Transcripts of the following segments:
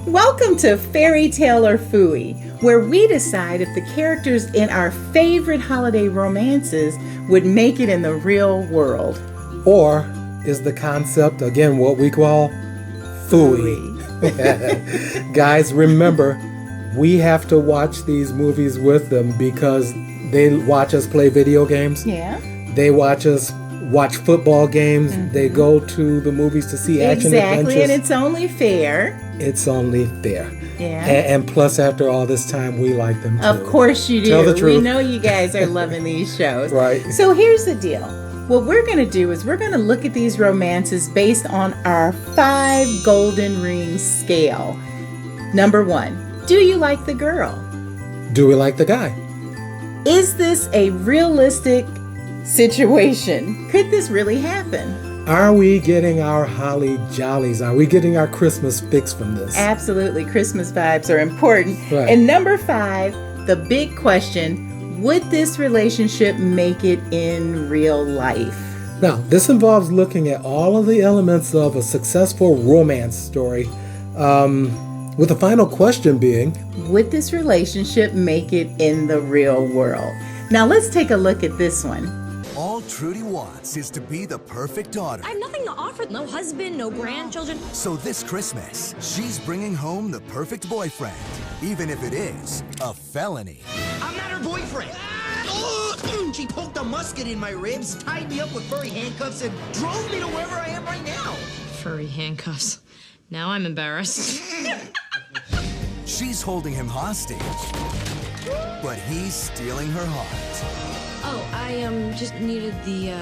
Welcome to Fairy Tale or Phooey, where we decide if the characters in our favorite holiday romances would make it in the real world. Or is the concept, again, what we call Phooey? Guys, remember, we have to watch these movies with them because they watch us play video games. Yeah. They watch us watch football games. Mm-hmm. They go to the movies to see action adventures. Exactly, and it's only fair. It's only fair. Yeah. And plus, after all this time, we like them too. Of course you do. Tell the truth. We know you guys are loving these shows. Right. So here's the deal. What we're going to do is we're going to look at these romances based on our 5 golden rings scale. Number 1, do you like the girl? Do we like the guy? Is this a realistic situation? Could this really happen? Are we getting our holly jollies? Are we getting our Christmas fix from this? Absolutely. Christmas vibes are important. Right. And number 5, the big question, would this relationship make it in real life? Now, this involves looking at all of the elements of a successful romance story, with the final question being, would this relationship make it in the real world? Now, let's take a look at this one. All Trudy wants is to be the perfect daughter. I have nothing to offer. No husband, no grandchildren. So this Christmas, she's bringing home the perfect boyfriend, even if it is a felony. I'm not her boyfriend. She poked a musket in my ribs, tied me up with furry handcuffs, and drove me to wherever I am right now. Furry handcuffs. Now I'm embarrassed. She's holding him hostage, but he's stealing her heart. Oh, I just needed the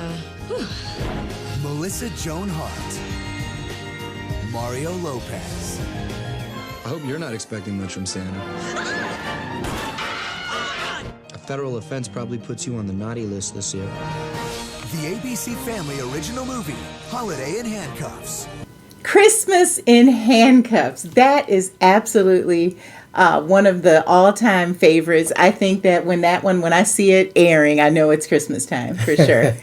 Melissa Joan Hart. Mario Lopez. I hope you're not expecting much from Santa. A federal offense probably puts you on the naughty list this year. The ABC Family original movie, Holiday in Handcuffs. Christmas in Handcuffs. That is absolutely one of the all-time favorites. I think that when I see it airing, I know it's Christmas time for sure.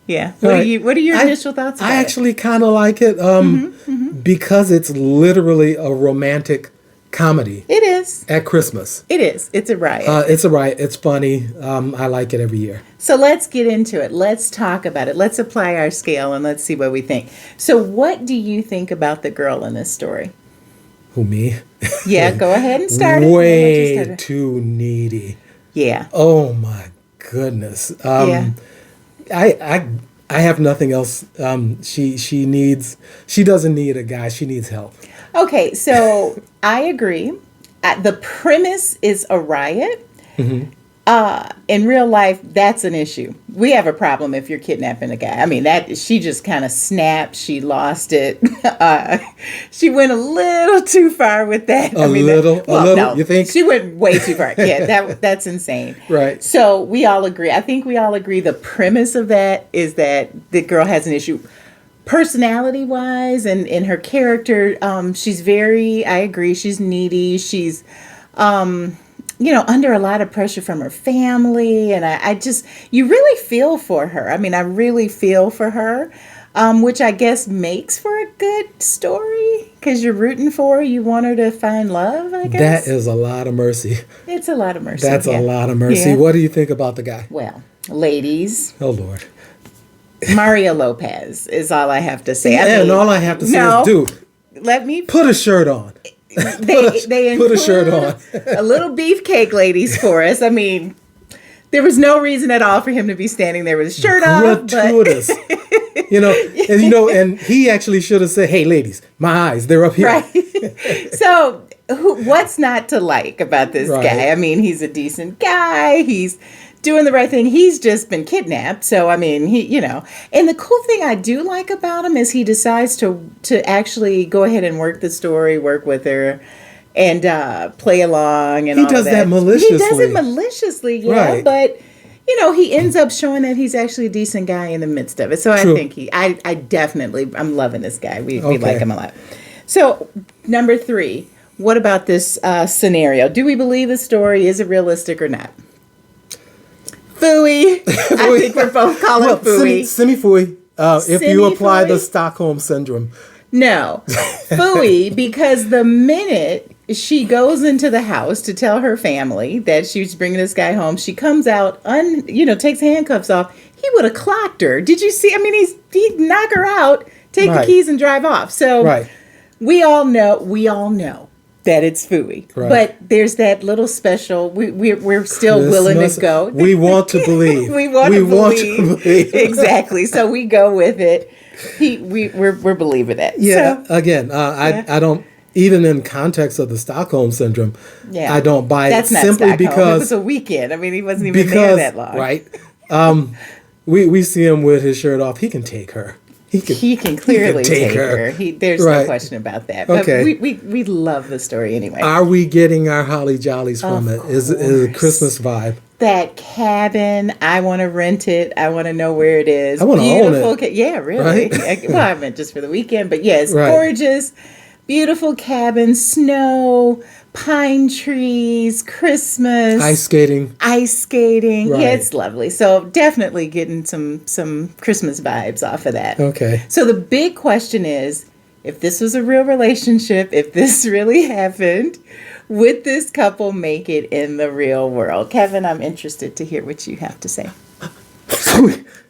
Yeah. What are your initial thoughts about it? I actually kind of like it because it's literally a romantic comedy. It is. At Christmas. It is. It's a riot. It's a riot. It's funny. I like it every year. So let's get into it. Let's talk about it. Let's apply our scale and let's see what we think. So what do you think about the girl in this story? Who, me? Yeah, go ahead and start. Way too needy. Yeah. Oh my goodness. Yeah. I have nothing else. She doesn't need a guy. She needs help. Okay, so I agree. The premise is a riot. Mm-hmm. In real life, that's an issue. We have a problem if you're kidnapping a guy. I mean, she just kind of snapped. She lost it. She went a little too far with that. A little? No, you think? She went way too far. Yeah, that's insane. Right. So we all agree. I think we all agree the premise of that is that the girl has an issue. Personality-wise and in her character, I agree, she's needy. She's, under a lot of pressure from her family. And you really feel for her. I mean, I really feel for her, which I guess makes for a good story because you're rooting for her. You want her to find love, I guess. That is a lot of mercy. It's a lot of mercy. That's a lot of mercy. Yeah. What do you think about the guy? Well, ladies. Oh, Lord. Mario Lopez is all I have to say. Yeah, and all I have to say is, dude, let me put a shirt on. They put a shirt on. A little beefcake, ladies, for us. I mean, there was no reason at all for him to be standing there with his shirt off. Gratuitous. And he actually should have said, "Hey, ladies, my eyes, they're up here." Right. So, what's not to like about this guy? I mean, he's a decent guy. He's doing the right thing. He's just been kidnapped. So, I mean, and the cool thing I do like about him is he decides to actually go ahead and work the story, work with her and play along. And he does that maliciously. He does it maliciously, yeah. Right. But, he ends up showing that he's actually a decent guy in the midst of it. So True. I think I'm loving this guy. We like him a lot. So, number 3, what about this scenario? Do we believe the story? Is it realistic or not? Phooey. I think we're both calling Phooey. Semi-Phooey. If you apply the Stockholm Syndrome. No, Phooey, because the minute she goes into the house to tell her family that she's bringing this guy home, she comes out, takes handcuffs off. He would have clocked her. Did you see? I mean, he'd knock her out, take the Right. keys, and drive off. So Right. we all know that it's Phooey. Right. But there's that little special. We're still willing to go. We want to believe. We want to believe. Exactly. So we go with it. We're believing it. Yeah. So, Again, I don't. Even in context of the Stockholm syndrome, yeah. I don't buy That's it not simply Stockholm. It because was a weekend. I mean, he wasn't even there that long. Right. We see him with his shirt off. He can take her. He can clearly take her. There's no Right. question about that. But Okay. we love the story anyway. Are we getting our holly jollies from it? Is it a Christmas vibe? That cabin, I want to rent it. I want to know where it is. I wanna own it. Yeah, really. Right? Well, I meant just for the weekend, but yeah, it's Right. gorgeous. Beautiful cabin, snow, pine trees, Christmas. Ice skating. Yeah, Right. it's lovely. So definitely getting some Christmas vibes off of that. Okay. So the big question is, if this was a real relationship, if this really happened, would this couple make it in the real world? Kevin, I'm interested to hear what you have to say.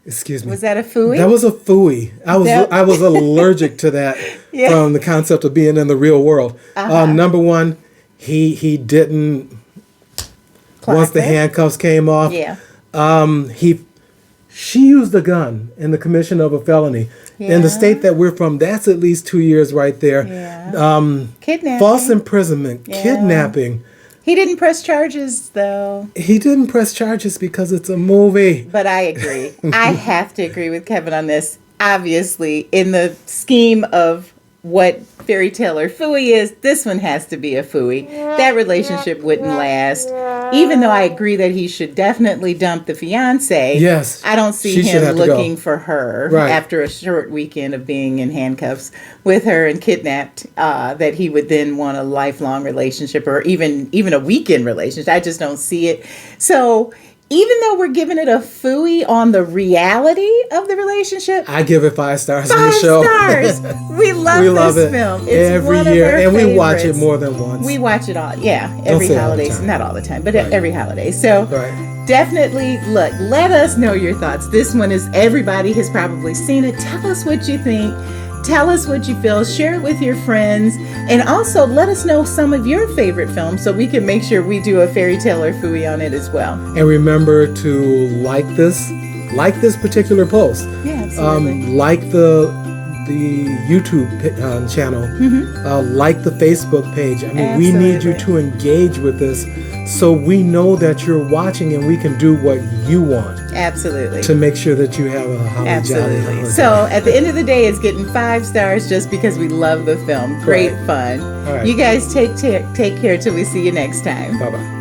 Excuse me. Was that a Phooey? That was a Phooey. I was allergic to that Yeah. from the concept of being in the real world. Number one, he didn't. Once the Classic. handcuffs came off, Yeah. she used a gun in the commission of a felony. In Yeah. the state that we're from, that's at least 2 years right there. Yeah. Kidnapping. False imprisonment, Yeah. kidnapping. He didn't press charges, though. He didn't press charges because it's a movie. But I agree. I have to agree with Kevin on this. Obviously, in the scheme of what fairy tale or Phooey is, this one has to be a Phooey. That relationship wouldn't last. Even though I agree that he should definitely dump the fiance. Yes, I don't see she should him have to go. looking for her Right. after a short weekend of being in handcuffs with her and kidnapped, that he would then want a lifelong relationship or even a weekend relationship. I just don't see it. So even though we're giving it a Phooey on the reality of the relationship, I give it 5 stars in the 5 show. stars. We love We this love it film. It's every one of year, our and we watch it favorites. more than once. We watch it all, yeah, every say all the holiday. time. Not all the time, but Right. every holiday. So Right. definitely, look, let us know your thoughts. This one is, everybody has probably seen it. Tell us what you think. Tell us what you feel. Share it with your friends. And also let us know some of your favorite films so we can make sure we do a fairy tale or Phooey on it as well. And remember to like this particular post. Yeah, absolutely. Like the YouTube channel. Like the Facebook page. I mean, we need you to engage with this so we know that you're watching and we can do what you want Absolutely. to make sure that you have a holly jolly Absolutely. holiday. So at the end of the day, it's getting 5 stars just because we love the film. Great Right. fun. All right. You guys take care till we see you next time. Bye-bye.